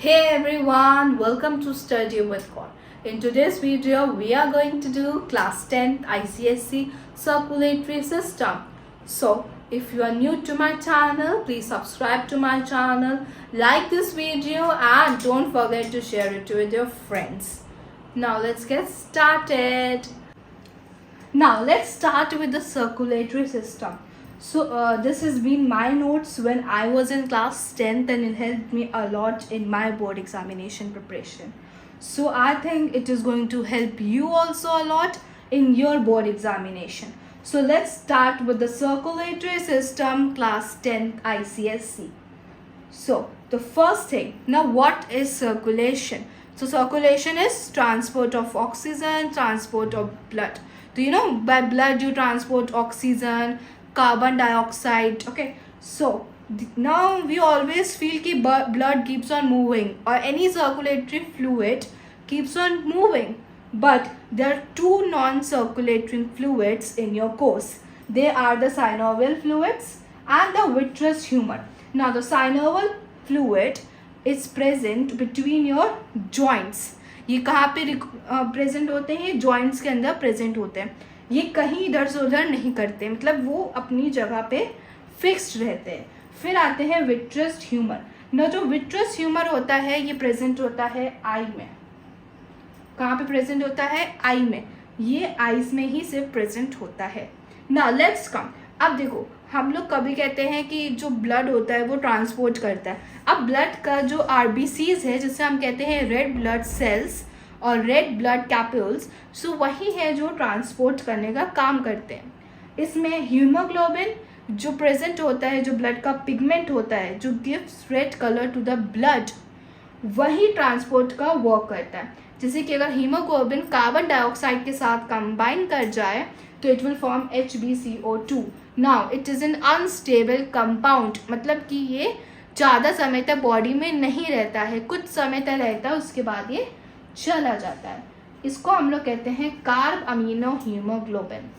Hey everyone, welcome to Study with God. In today's video, we are going to do class 10th ICSE circulatory system. So, if you are new to my channel, please subscribe to my channel, like this video and don't forget to share it with your friends. Now let's get started. Now let's start with the circulatory system. So this has been my notes when I was in class 10th and it helped me a lot in my board examination preparation. So I think it is going to help you also a lot in your board examination. So let's start with the circulatory system class 10th ICSE. So the first thing, now what is circulation? So circulation is transport of oxygen, transport of blood. Do you know by blood you transport oxygen, carbon dioxide? Okay, so now we always feel कि blood keeps on moving or any circulatory fluid keeps on moving, but there are two non-circulating fluids in your course. They are the synovial fluids and the vitreous humor. Now the synovial fluid is present between your joints. ये कहाँ पे present होते हैं? ये joints के अंदर present होते हैं. ये कहीं इधर से उधर नहीं करते, मतलब वो अपनी जगह पे फिक्स्ड रहते हैं. फिर आते हैं विट्रस ह्यूमर. ना जो विट्रस ह्यूमर होता है ये प्रेजेंट होता है आई में. कहाँ पे प्रेजेंट होता है? आई में. ये आईज में ही सिर्फ प्रेजेंट होता है. नाउ लेट्स कम. अब देखो, हम लोग कभी कहते हैं कि जो ब्लड होता है वो ट्रांसपोर्ट करता है. अब ब्लड का जो आरबीसीज है, जिसे हम कहते हैं रेड ब्लड सेल्स और रेड ब्लड कैप्सूल्स, सो वही है जो ट्रांसपोर्ट करने का काम करते हैं. इसमें हीमोग्लोबिन जो प्रेजेंट होता है, जो ब्लड का पिगमेंट होता है, जो gives red colour to the blood, वही ट्रांसपोर्ट का वर्क करता है. जैसे कि अगर हीमोग्लोबिन कार्बन डाइऑक्साइड के साथ कंबाइन कर जाए तो it will form HbCO2. Now it is an unstable compound, मतलब कि ये ज़्यादा समय तक बॉडी में नहीं रहता है, कुछ समय तक रहता है, उसके बाद ये चला जाता है. इसको हम लोग कहते हैं carb amino haemoglobin.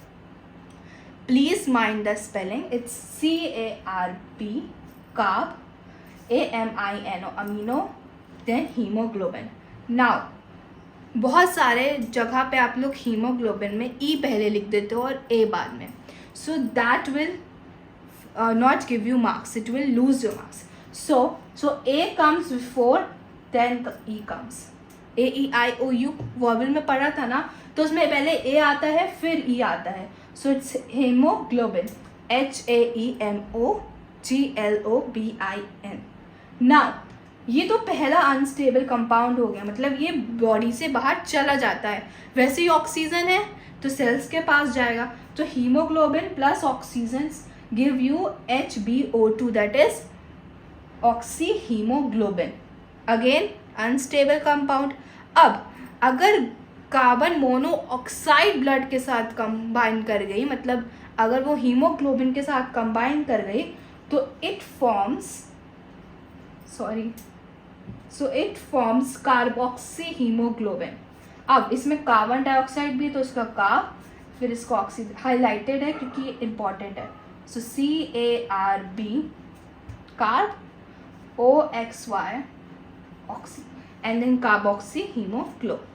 Please mind the spelling. It's CARB, carb, AMINO, amino, then haemoglobin. Now बहुत सारे जगह पे आप लोग हीमोग्लोबिन में E पहले लिख देते हो और A बाद में. So that will not give you marks, it will lose your marks. So A comes before, then E comes. AEIOU vowel में पढ़ा था ना, तो उसमें पहले A आता है फिर E आता है. So it's haemoglobin, HAEMOGLOBIN. Now ये तो पहला अनस्टेबल कंपाउंड हो गया, मतलब ये बॉडी से बाहर चला जाता है. वैसे ही ऑक्सीजन है तो सेल्स के पास जाएगा, तो haemoglobin plus oxygen give you HbO2, that is oxy haemoglobin. Again unstable compound. अब अगर कार्बन मोनोऑक्साइड ब्लड के साथ कंबाइन कर गई, मतलब अगर वो हीमोग्लोबिन के साथ कंबाइन कर गई, तो इट फॉर्म्स कार्बोक्सी हीमोग्लोबिन. अब इसमें कार्बन डाइऑक्साइड भी, तो इसका कार्ब, फिर इसको ऑक्सीजन हाईलाइटेड है क्योंकि ये इंपॉर्टेंट है. सो CARB, carb, OXY, oxy, and then carboxy hemoglobin.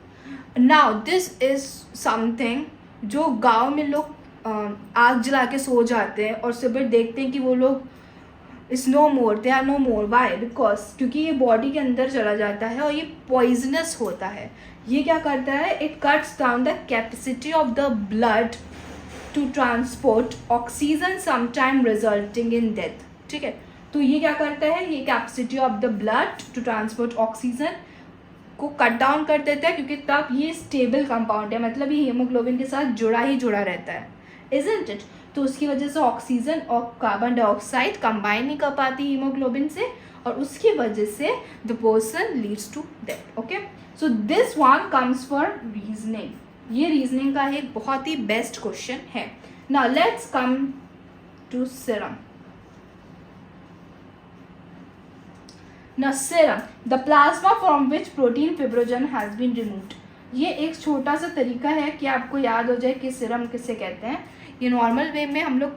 Now this is something जो गांव में लोग आग जला के सो जाते हैं और सुबह देखते हैं कि वो लोग is no more, they are no more. Why? Because क्योंकि ये बॉडी के अंदर चला जाता है और ये पॉइजनस होता है. ये क्या करता है? It cuts down the capacity of the blood to transport oxygen, sometime resulting in death. ठीक है, तो ये क्या करता है? ये capacity of the blood to transport oxygen को कट डाउन कर देता है, क्योंकि तब ये स्टेबल कंपाउंड है, मतलब ये हीमोग्लोबिन के साथ जुड़ा ही जुड़ा रहता है, इजंट इट? तो उसकी वजह से ऑक्सीजन और कार्बन डाइऑक्साइड कंबाइन नहीं कर पाती हीमोग्लोबिन से, और उसकी वजह से the person leads to death. Okay, so this one comes for reasoning. ये रीजनिंग का एक बहुत ही बेस्ट क्वेश्चन है. Now let's come to serum. Now serum, the plasma from which protein fibrogen has been removed. ये एक छोटा सा तरीका है कि आपको याद हो जाए कि सीरम किसे कहते हैं. ये नॉर्मल वे में हम लोग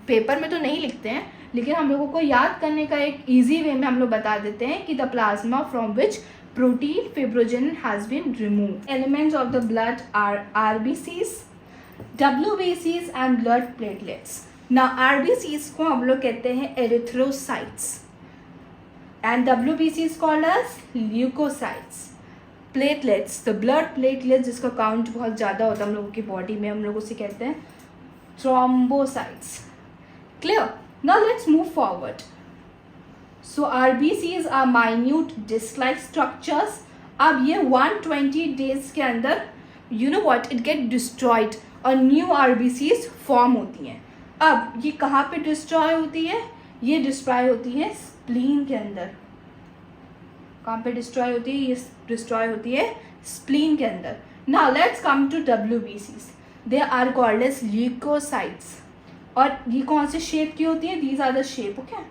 पेपर में तो नहीं लिखते हैं, लेकिन हम लोगों को याद करने का एक ईजी वे में हम लोग बता देते हैं कि the plasma from which protein fibrogen has been removed. Elements of the blood are RBCs, WBCs and blood platelets. Now RBCs को हम लोग कहते हैं erythrocytes and WBCs called as leukocytes. Platelets, the blood platelets जिसका count बहुत ज़्यादा होता है हम लोगों की बॉडी में, हम लोग उसे कहते हैं thrombocytes. Clear? Now let's move forward. So RBCs are minute disc-like structures. अब ये 120 days के अंदर you know what it get destroyed और new RBCs form होती हैं. अब ये कहाँ पे destroy होती है? ये destroy होती है spleen के अंदर. कहाँ पे destroy होती है? ये destroy होती है spleen के अंदर. Now let's come to WBCs. They are called as leukocytes. और ये कौन से shape की होती है? These are the shape, okay?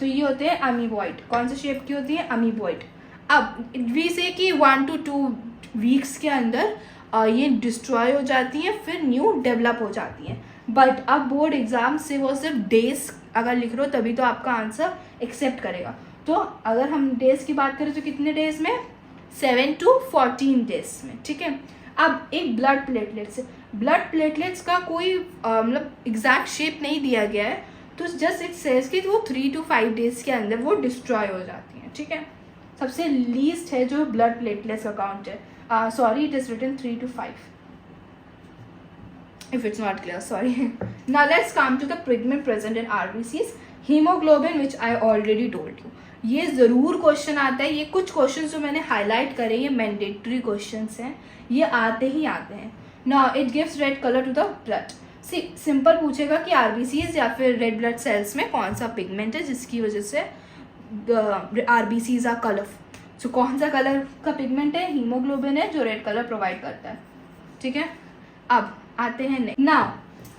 तो ये होते हैं अमीबॉइड. कौन से शेप की होती है? अमीबॉइड. अब वी से कि 1 to 2 वीक्स के अंदर ये डिस्ट्रॉय हो जाती हैं, फिर न्यू डेवलप हो जाती हैं. बट अब बोर्ड एग्जाम से वो सिर्फ डेज अगर लिख रहे हो तभी तो आपका आंसर एक्सेप्ट करेगा. तो अगर हम डेज की बात करें तो कितने डेज में? 7 to 14 डेज में. ठीक है. अब एक ब्लड प्लेटलेट्स. ब्लड प्लेटलेट्स का कोई मतलब एग्जैक्ट शेप नहीं दिया गया है, तो जस्ट इट सेज कि वो 3 to 5 डेज के अंदर वो डिस्ट्रॉय हो जाती हैं. ठीक है. सबसे लीस्ट है जो ब्लड प्लेटलेट्स का काउंट है. Sorry, it is written 3 to 5 if it's not clear, sorry. Now let's come to the pigment present in RBCs. Hemoglobin, which I already told you. ये ज़रूर क्वेश्चन आता है. ये कुछ क्वेश्चन जो मैंने हाईलाइट करे ये मैंडेटरी क्वेश्चंस हैं, ये आते ही आते हैं. Now it gives red color to the blood. Simple पूछेगा कि आरबीसीज या फिर रेड ब्लड सेल्स में कौन सा पिगमेंट है जिसकी वजह से आरबीसीज आर कलरफुल. सो कौन सा कलर का पिगमेंट है? हीमोग्लोबिन है जो रेड कलर प्रोवाइड करता है. ठीक है. अब आते हैं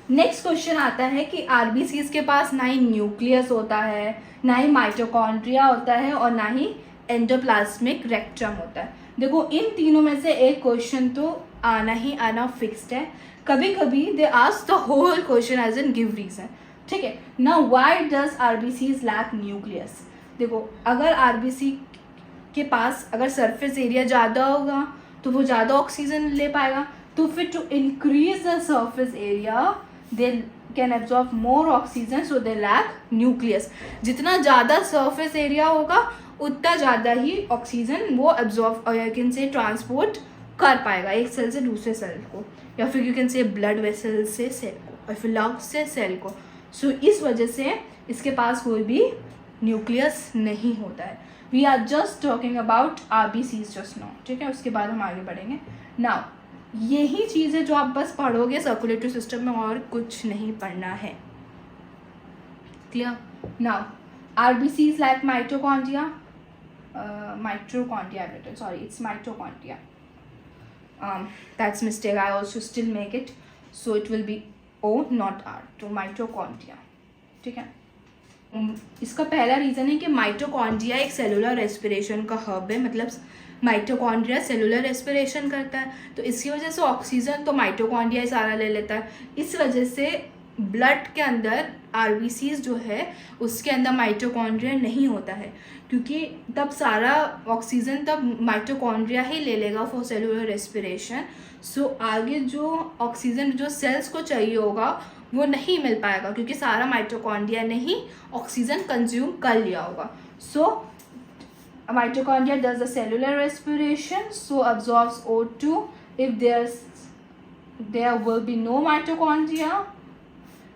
नेक्स्ट क्वेश्चन आता है कि आरबीसीज के पास ना ही न्यूक्लियस होता है, ना ही माइटोकॉन्ड्रिया होता है और ना ही एंडोप्लाज्मिक रेक्टम होता है. देखो इन तीनों में से एक क्वेश्चन तो आना ही आना फिक्स्ड है. कभी कभी they ask the whole question as an give reason. ठीक है. Now why does RBCs lack nucleus? देखो अगर आरबीसी के पास अगर सरफेस एरिया ज़्यादा होगा तो वो ज़्यादा ऑक्सीजन ले पाएगा, तो फिर to increase the surface area they can absorb more oxygen, so they lack nucleus. जितना ज़्यादा सरफेस एरिया होगा उतना ज़्यादा ही ऑक्सीजन वो एब्जॉर्ब और यू कैन से ट्रांसपोर्ट कर पाएगा एक सेल से दूसरे सेल को, या फिर यू कैन से ब्लड वेसल से सेल को, और फिर लंग्स से सेल को. सो इस वजह से इसके पास कोई भी न्यूक्लियस नहीं होता है. We are just talking about RBCs just now. ठीक है. उसके बाद हम आगे बढ़ेंगे. नाउ यही चीज़ है जो आप बस पढ़ोगे सर्कुलेटरी सिस्टम में, और कुछ नहीं पढ़ना है. Clear. Now RBCs like mitochondria, sorry, it's mitochondria. That's mistake. I also still make it, so it will be O not R, to mitochondria. ठीक है. इसका पहला रीज़न है कि माइटोकॉन्ड्रिया एक सेलुलर रेस्पिरेशन का हब है. मतलब माइटोकॉन्ड्रिया सेलुलर रेस्पिरेशन करता है, तो इसकी वजह से ऑक्सीजन तो माइटोकॉन्ड्रिया ही सारा ले लेता है. इस वजह से ब्लड के अंदर आरबीसीज जो है उसके अंदर माइटोकॉन्ड्रिया नहीं होता है, क्योंकि तब सारा ऑक्सीजन तब माइटोकॉन्ड्रिया ही ले लेगा फॉर सेलुलर रेस्पिरेशन. सो आगे जो ऑक्सीजन जो सेल्स को चाहिए होगा वो नहीं मिल पाएगा, क्योंकि सारा माइटोकॉन्ड्रिया ने ही ऑक्सीजन कंज्यूम कर लिया होगा. सो mitochondria does the cellular respiration, so absorbs O2. If there will be no mitochondria,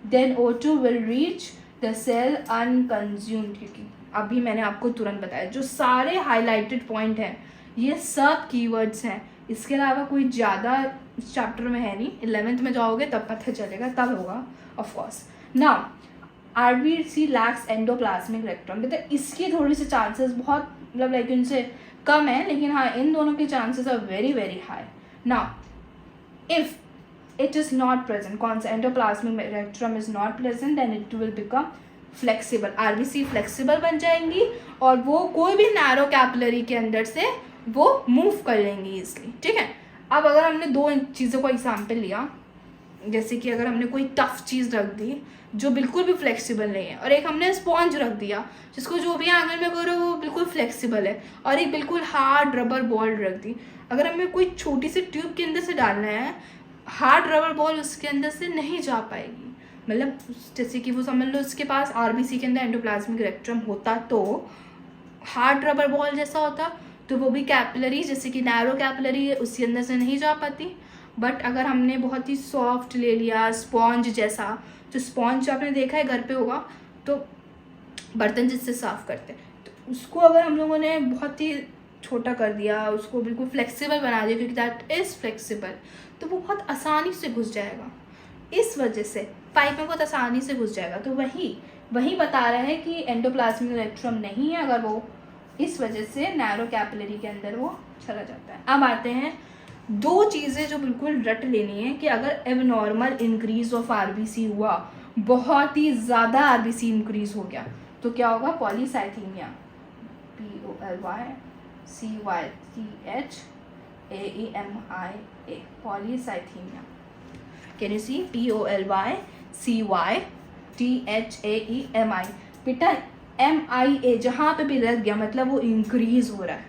then O2 will reach the cell unconsumed. क्योंकि अभी मैंने आपको तुरंत बताया जो सारे हाईलाइटेड पॉइंट हैं ये सब कीवर्ड्स हैं. इसके अलावा कोई ज़्यादा इस चैप्टर में है नहीं. 11th में जाओगे तब पता चलेगा, तब होगा of course. Now RBC lakhs endoplasmic rectum. मतलब इसकी थोड़ी सी चांसेस बहुत मतलब लाइक इनसे कम है, लेकिन हाँ इन दोनों के chances are very very high. Now if it is not present, कौन सा endoplasmic rectum is not present, then it will become flexible. RBC flexible बन जाएंगी और वो कोई भी नैरो कैपिलरी के अंदर से वो मूव कर लेंगी ईजिली. ठीक है. अब अगर हमने दो चीज़ों को एग्जाम्पल लिया, जैसे कि अगर हमने कोई टफ चीज़ रख दी जो बिल्कुल भी फ्लेक्सिबल नहीं है, और एक हमने स्पॉन्ज रख दिया जिसको जो भी एंगल में करो वो बिल्कुल फ्लेक्सिबल है, और एक बिल्कुल हार्ड रबर बॉल रख दी। अगर हमें कोई छोटी सी ट्यूब के अंदर से डालना है, हार्ड रबर बॉल उसके अंदर से नहीं जा पाएगी। मतलब जैसे कि वो समझ लो उसके पास आरबीसी के अंदर एंडोप्लाज्मिक रेक्टम होता तो हार्ड रबर बॉल जैसा होता, तो वो भी कैपिलरी जैसे कि नैरो कैपिलरी है उसके अंदर से नहीं जा पाती। बट अगर हमने बहुत ही सॉफ्ट ले लिया स्पॉन्ज जैसा, जो स्पॉन्ज आपने देखा है घर पे होगा, तो बर्तन जिससे साफ़ करते हैं, तो उसको अगर हम लोगों ने बहुत ही छोटा कर दिया, उसको बिल्कुल फ्लेक्सिबल बना दिया, क्योंकि दैट इज़ फ्लेक्सिबल, तो वो बहुत आसानी से घुस जाएगा। इस वजह से पाइप में बहुत आसानी से घुस जाएगा। तो वही बता रहा है कि एंडोप्लाज्मिक रेक्टम नहीं है अगर वो, इस वजह से नैरो कैपिलरी के अंदर वो चला जाता है। अब आते हैं दो चीज़ें जो बिल्कुल रट लेनी है कि अगर एबनॉर्मल इंक्रीज ऑफ आरबीसी हुआ, बहुत ही ज़्यादा आरबीसी इंक्रीज हो गया, तो क्या होगा? Polycythaemia, POLYCYTHAEMIA, polycythaemia. Can you see? POLYCYTHAEMI। बेटा MIA जहाँ पे भी लग गया मतलब वो इंक्रीज़ हो रहा है,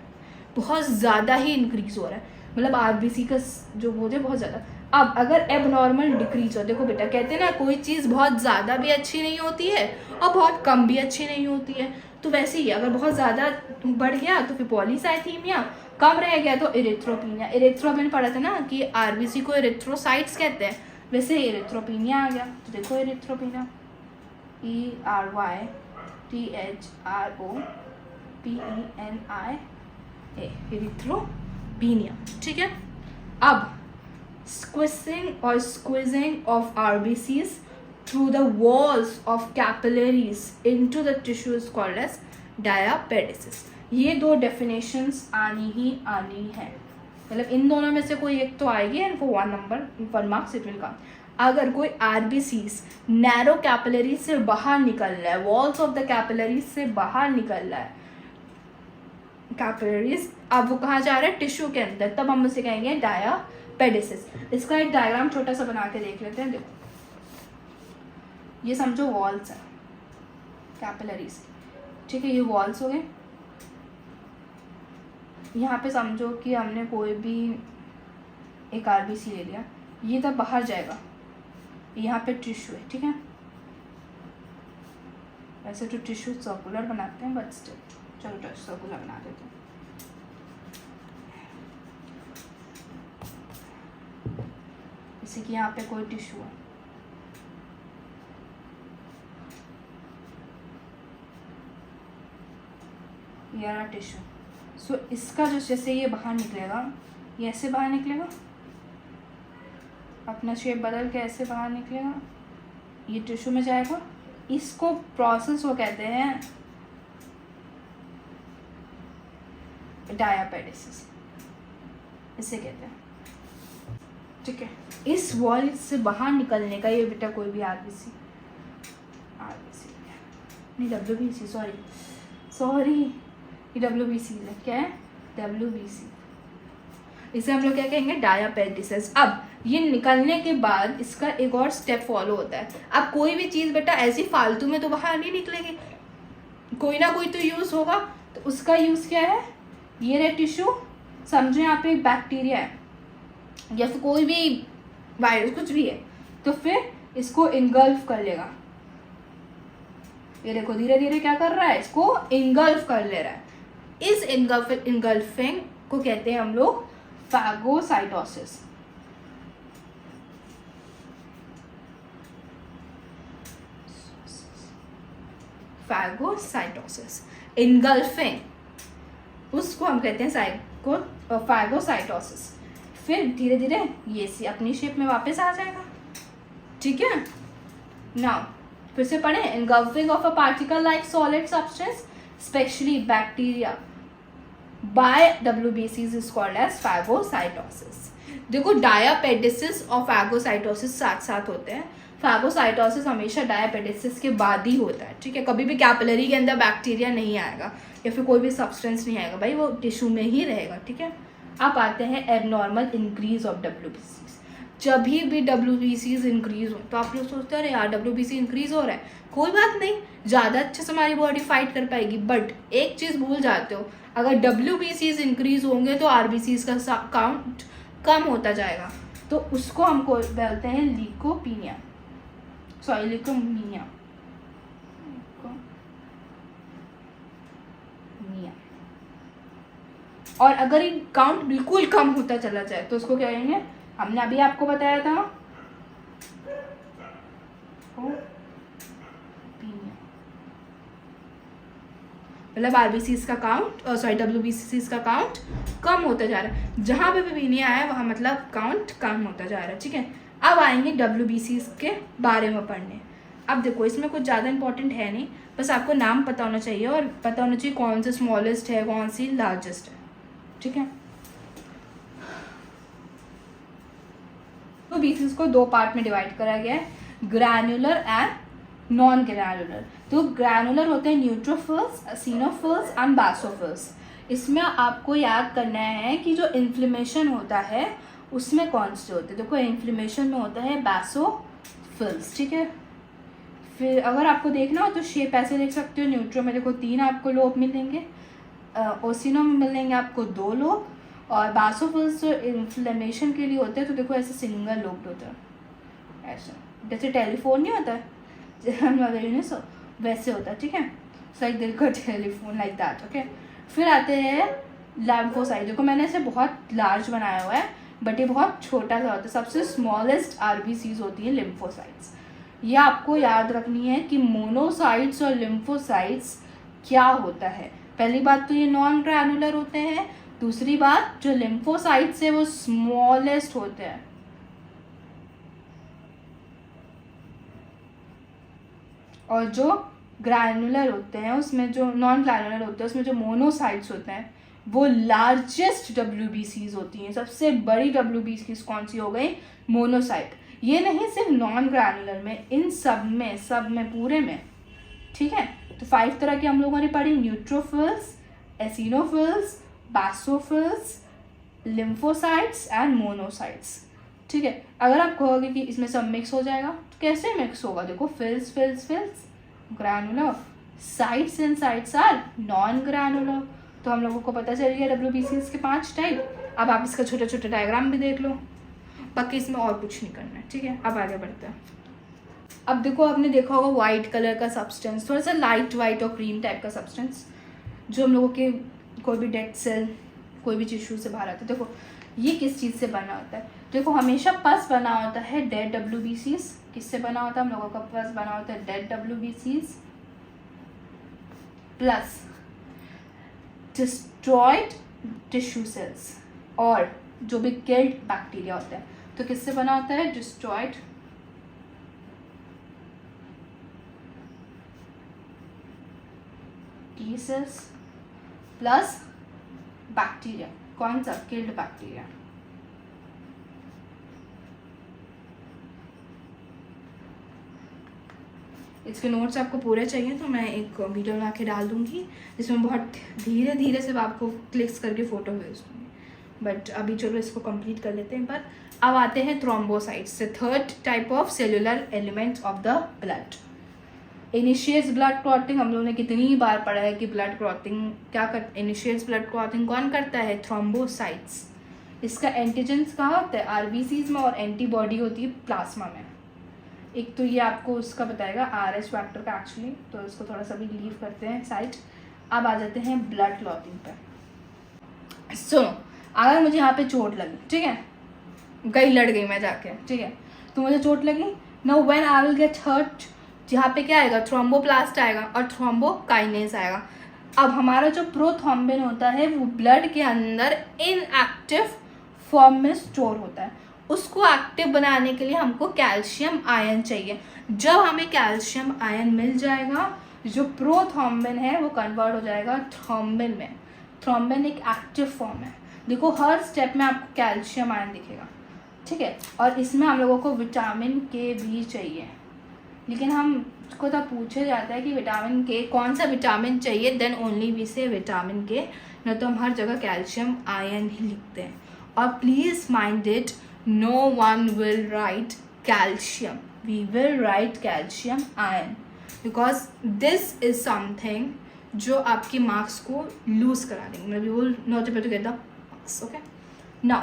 बहुत ज़्यादा ही इंक्रीज़ हो रहा है, मतलब आरबीसी का जो बोझ है बहुत ज़्यादा। अब अगर एबनॉर्मल डिक्रीज हो, देखो बेटा कहते हैं ना कोई चीज़ बहुत ज़्यादा भी अच्छी नहीं होती है और बहुत कम भी अच्छी नहीं होती है, तो वैसे ही अगर बहुत ज़्यादा बढ़ गया तो फिर पॉलीसाइथीमिया, कम रह गया तो इरिथ्रोपिनिया। इरिथ्रोपिन पढ़ा था ना कि आरबीसी को इरिथ्रोसाइट्स कहते हैं, वैसे इरिथ्रोपिनिया आ गया। तो देखो इरिथ्रोपिनिया, ERYTHROPENIA, इरिथ्रोपिनिया। ठीक है। अब squeezing of RBCs through the walls of capillaries into the tissue is called as diapedesis। ये दो डेफिनेशंस आनी ही आनी है, मतलब इन दोनों में से कोई एक तो आएगी and for 1 marks it will come. अगर कोई आरबीसीज नैरो कैपिलरी से बाहर निकल रहा है, वॉल्स ऑफ द कैपिलरीज से बाहर निकल रहा है, कैपिलरीज, अब वो कहाँ जा रहा है? टिश्यू के अंदर, तब हम उसे कहेंगे डायापेडिसिस। इसका एक डायग्राम छोटा सा बना के देख लेते हैं। देखो ये समझो वॉल्स है कैपिलरीज, ठीक है, ये वॉल्स हो गए। यहाँ पे समझो कि हमने कोई भी एक आरबीसी ले लिया, ये तब बाहर जाएगा, यहाँ पे टिश्यू है, ठीक है। वैसे तो टिश्यू सर्कुलर बनाते हैं बट स्टिल चलो सर्कुलर बना देते हैं। जैसे कि यहाँ पे कोई टिश्यू है, ये रहा टिश्यू। सो इसका जो जैसे ये बाहर निकलेगा, ये ऐसे बाहर निकलेगा, अपना शेप बदल के ऐसे बाहर निकलेगा, ये टिश्यू में जाएगा। इसको प्रोसेस वो कहते हैं डायापेडिसिस, इसे कहते हैं, ठीक है। इस वॉल से बाहर निकलने का ये बेटा कोई भी आरबीसी नहीं, WBC, सॉरी ये WBC है, क्या है? WBC, इसे हम लोग क्या कहेंगे? डायापेडिसिस। अब ये निकलने के बाद इसका एक और स्टेप फॉलो होता है। अब कोई भी चीज़ बेटा ऐसी फालतू में तो बाहर नहीं निकलेगी, कोई ना कोई तो यूज़ होगा। तो उसका यूज़ क्या है? ये रहे टिश्यू, समझो यहाँ पे एक बैक्टीरिया है या फिर कोई भी वायरस कुछ भी है, तो फिर इसको इंगल्फ कर लेगा। ये देखो धीरे धीरे क्या कर रहा है? इसको इंगल्फ कर ले रहा है। इस इंगल्फिंग को कहते हैं हम लोग फैगोसाइटोसिस। फैगोसाइटोसिस, इंगल्फिंग, उसको हम कहते हैं फैगोसाइटोसिस। फिर धीरे धीरे ये सी अपनी शेप में वापस आ जाएगा, ठीक है। नाउ फिर से पढ़े, engulfing of a particle like solid substance, especially bacteria, by WBCs is called as phagocytosis। देखो डायापेडिसिस और फैगोसाइटोसिस साथ साथ होते हैं। फैगोसाइटोसिस हमेशा डायापेडिसिस के बाद ही होता है, ठीक है। कभी भी कैपिलरी के अंदर बैक्टीरिया नहीं आएगा या फिर कोई भी सब्सटेंस नहीं आएगा, भाई वो टिश्यू में ही रहेगा, ठीक है। अब आते हैं एबनॉर्मल इंक्रीज ऑफ WBCs। जब भी WBCs इंक्रीज हो तो आप लोग सोचते हैं अरे यार WBC इंक्रीज हो रहा है, कोई बात नहीं, ज़्यादा अच्छे से हमारी बॉडी फाइट कर पाएगी। बट एक चीज़ भूल जाते हो, अगर WBCs इंक्रीज होंगे तो RBCs का काउंट कम होता जाएगा, तो उसको हमको बोलते हैं लीकोपीनिया, सॉरी लीकोमीनिया। और अगर ये काउंट बिल्कुल कम होता चला जाए तो उसको क्या कहेंगे, हमने अभी आपको बताया था मतलब RBCs का काउंट, सॉरी WBCs का काउंट कम होता जा रहा है। जहाँ पे भी पीनिया है वहाँ मतलब काउंट कम होता जा रहा है, ठीक है। अब आएंगे WBCs के बारे में पढ़ने। अब देखो इसमें कुछ ज़्यादा इंपॉर्टेंट है नहीं, बस आपको नाम पता होना चाहिए और पता होना चाहिए कौन सी स्मॉलेस्ट है कौन सी लार्जेस्ट है, ठीक है। तो BCs को दो पार्ट में डिवाइड करा गया है, ग्रैनुलर एंड नॉन ग्रैनुलर। तो ग्रैनुलर होते हैं न्यूट्रोफिल्स, एसिनोफिल्स एंड बासोफिल्स। इसमें आपको याद करना है कि जो इन्फ्लेमेशन होता है उसमें कौन से होते हैं। देखो इन्फ्लेमेशन में होता है बासोफिल्स, ठीक है। फिर अगर आपको देखना हो तो शेप ऐसे देख सकते हो, न्यूट्रो में देखो 3 आपको लोब मिलेंगे, ओसिनो में मिलेंगे आपको 2 लोब, और बासोफिल्स जो इन्फ्लेमेशन के लिए होते हैं तो देखो ऐसे सिंगल लोब्ड होता है, ऐसा जैसे टेलीफोन नहीं होता है वैसे होता है, ठीक है। लाइक दिल का टेलीफोन लाइक दैट, ओके। फिर आते हैं लिम्फोसाइट। देखो मैंने इसे बहुत लार्ज बनाया हुआ है बट ये बहुत छोटा सा होता है। सबसे स्मॉलेस्ट RBCs होती है लिम्फोसाइट्स। ये आपको याद रखनी है कि मोनोसाइट्स और लिम्फोसाइट्स क्या होता है। पहली बात तो ये नॉन ग्रैनुलर होते हैं, दूसरी बात जो लिम्फोसाइट्स है वो स्मॉलेस्ट होते हैं, और जो ग्रैनुलर होते हैं उसमें जो नॉन ग्रैनुलर होते हैं उसमें जो मोनोसाइट्स होते हैं वो लार्जेस्ट WBCs होती हैं। सबसे बड़ी WBCs कौन सी हो गई, मोनोसाइट। ये नहीं सिर्फ नॉन ग्रैनुलर में, इन सब में पूरे में, ठीक है। तो 5 तरह की हम लोगों ने पढ़ी, neutrophils, eosinophils, basophils, lymphocytes and monocytes, ठीक है। अगर आप कहोगे कि इसमें सब मिक्स हो जाएगा तो कैसे मिक्स होगा, देखो phils phils phils granular, cytes and cytes are non granular. तो हम लोगों को पता चल गया WBCs के 5 टाइप। अब आप इसका छोटा छोटा डायग्राम भी देख लो, बाकी इसमें और कुछ नहीं करना है, ठीक है। अब आगे बढ़ते हैं। अब देखो आपने देखा होगा वाइट कलर का सब्सटेंस, थोड़ा सा लाइट वाइट और क्रीम टाइप का सब्सटेंस जो हम लोगों के कोई भी डेड सेल कोई भी टिश्यू से बाहर आता है। देखो ये किस चीज़ से बना होता है, देखो हमेशा पस बना होता है डेड WBCs। किससे बना होता है, हम लोगों का पस बना होता है dead WBCs plus destroyed tissue cells और जो भी किल्ड बैक्टीरिया होता है। तो किससे बना होता है, destroyed T cells plus bacteria, कौन सा, किल्ड बैक्टीरिया। इसके नोट्स आपको पूरे चाहिए तो मैं एक वीडियो बना के डाल दूंगी जिसमें बहुत धीरे धीरे से आपको क्लिक्स करके फ़ोटो भेज दूँगी। बट अभी चलो इसको कंप्लीट कर लेते हैं। पर अब आते हैं थ्रोम्बोसाइट्स से, third type of cellular elements of the blood. Initiates blood clotting, हम लोगों ने कितनी बार पढ़ा है कि ब्लड क्लॉटिंग क्या कर, इनिशिएट्स ब्लड क्लॉटिंग कौन करता है, थ्रोम्बोसाइट्स। इसका एंटीजेंस कहाँ होता है, RBCs में, और एंटीबॉडी होती है प्लाज्मा में। एक तो ये आपको उसका बताएगा RH फैक्टर का एक्चुअली, तो इसको थोड़ा सा भी लीव करते हैं साइड। अब आ जाते हैं ब्लड क्लॉटिंग पर। सुनो, अगर मुझे यहाँ पे चोट लगी, ठीक है, गई लड़ गई मैं जाके, ठीक है, तो मुझे चोट लगी, no when I will get hurt, यहाँ पे क्या आएगा, थ्रोम्बोप्लास्ट आएगा और थ्रोम्बोकाइनेस आएगा। अब हमारा जो प्रोथ्रोम्बिन होता है वो ब्लड के अंदर इनएक्टिव फॉर्म में स्टोर होता है। उसको एक्टिव बनाने के लिए हमको कैल्शियम आयन चाहिए। जब हमें कैल्शियम आयन मिल जाएगा, जो प्रोथ्रोम्बिन है वो कन्वर्ट हो जाएगा थ्रोम्बिन में। थ्रोम्बिन एक एक्टिव फॉर्म है, देखो हर स्टेप में आपको कैल्शियम आयन दिखेगा, ठीक है। और इसमें हम लोगों को विटामिन K भी चाहिए, लेकिन हमको तो पूछा जाता है कि विटामिन K कौन सा विटामिन चाहिए, देन ओनली वी से विटामिन K, न तो हम हर जगह कैल्शियम आयन ही लिखते हैं। और please mind it, no one will write calcium. We will write calcium ion because this is something जो आपके मार्क्स को लूज करा देंगे. मतलब you will not able to get the marks. Okay. Now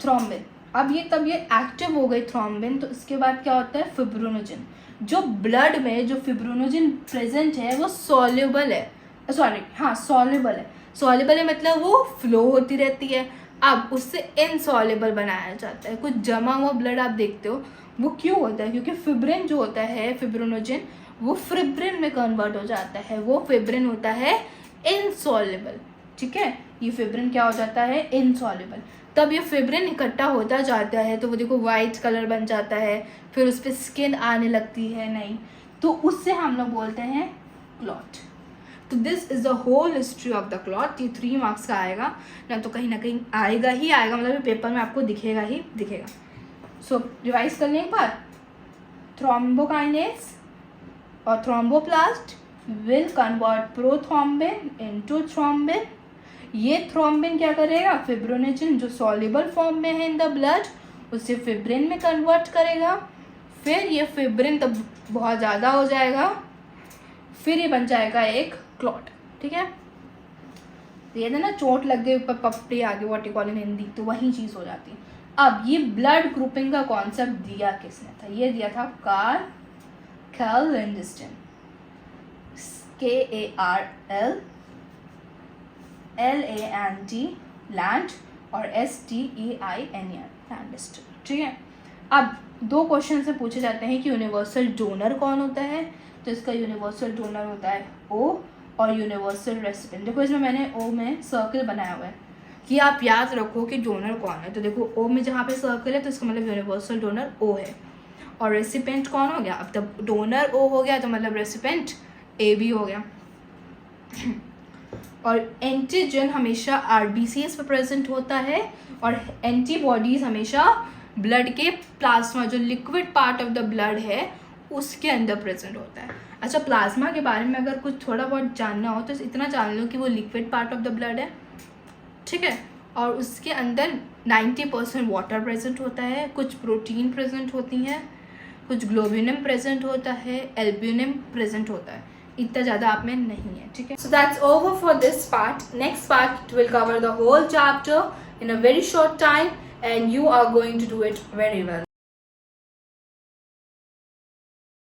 thrombin. अब ये तब ये एक्टिव हो गई थ्रोम्बिन, तो इसके बाद क्या होता है फिब्रोनोजन. जो ब्लड में जो फिब्रोनोजन प्रेजेंट है वो सॉल्युबल है, सॉल्युबल है. सॉल्युबल है मतलब वो फ्लो होती रहती है. अब उससे इनसॉल्युबल बनाया जाता है. कुछ जमा हुआ ब्लड आप देखते हो, वो क्यों होता है? क्योंकि फिब्रिन जो होता है, फिब्रोनोजन, वो फिब्रिन में कन्वर्ट हो जाता है. वो फिब्रिन होता है इनसॉल्युबल. ठीक है, ये फिब्रिन क्या हो जाता है? इनसॉल्युबल. तब ये फिब्रिन इकट्ठा होता जाता है, तो वो देखो वाइट कलर बन जाता है, फिर उस पर स्किन आने लगती है. नहीं, तो उससे हम लोग बोलते हैं क्लॉट. तो this is the whole history of the clot. ये 3 मार्क्स का आएगा ना, तो कहीं ना कहीं आएगा ही आएगा. मतलब पेपर में आपको दिखेगा ही दिखेगा. सो रिवाइज कर लें एक बार. थ्रोम्बोकाइनेस और thromboplast will convert prothrombin into thrombin. ये थ्रोम्बिन क्या करेगा? फिब्रोनोजन जो सॉल्युबल फॉर्म में है इन द ब्लड, उसे फिब्रिन में कन्वर्ट करेगा. फिर ये फिब्रिन तब बहुत ज़्यादा हो जाएगा, फिर ये बन जाएगा एक क्लॉट. ठीक है, तो ये ना चोट लग गई ऊपर पपड़ी आ गई, what you call in Hindi, तो वही चीज़ हो जाती है. अब ये ब्लड ग्रुपिंग का कॉन्सेप्ट दिया किसने था? ये दिया था कार्ल लिंडस्टन. KARLLAND लैंड और STEINER लैंडस्टन. ठीक है, अब 2 क्वेश्चन से पूछे जाते हैं कि यूनिवर्सल डोनर कौन होता है. तो इसका यूनिवर्सल डोनर होता है O और यूनिवर्सल रेसिपिएंट. देखो इसमें मैंने O में सर्कल बनाया हुआ है कि आप याद रखो कि डोनर कौन है. तो देखो O में जहाँ पे सर्कल है तो इसका मतलब यूनिवर्सल डोनर O है. और रेसिपिएंट कौन हो गया? अब तब डोनर O हो गया तो मतलब रेसिपिएंट A भी हो गया. और एंटीजन हमेशा RBCs पे प्रेजेंट होता है और एंटीबॉडीज़ हमेशा ब्लड के प्लाज्मा, जो liquid part of the blood है, उसके अंदर प्रेजेंट होता है. अच्छा, प्लाज्मा के बारे में अगर कुछ थोड़ा बहुत जानना हो तो इतना जान लो कि वो liquid part of the blood है. ठीक है, और उसके अंदर 90% वाटर प्रेजेंट होता है, कुछ प्रोटीन प्रेजेंट होती हैं, कुछ ग्लोबिनम प्रेजेंट होता है, एल्ब्यूमिन प्रेजेंट होता है. इतना ज़्यादा आप में नहीं है. ठीक है, so that's over for this part. Next part will cover the whole chapter in a very short time and you are going to do it very well.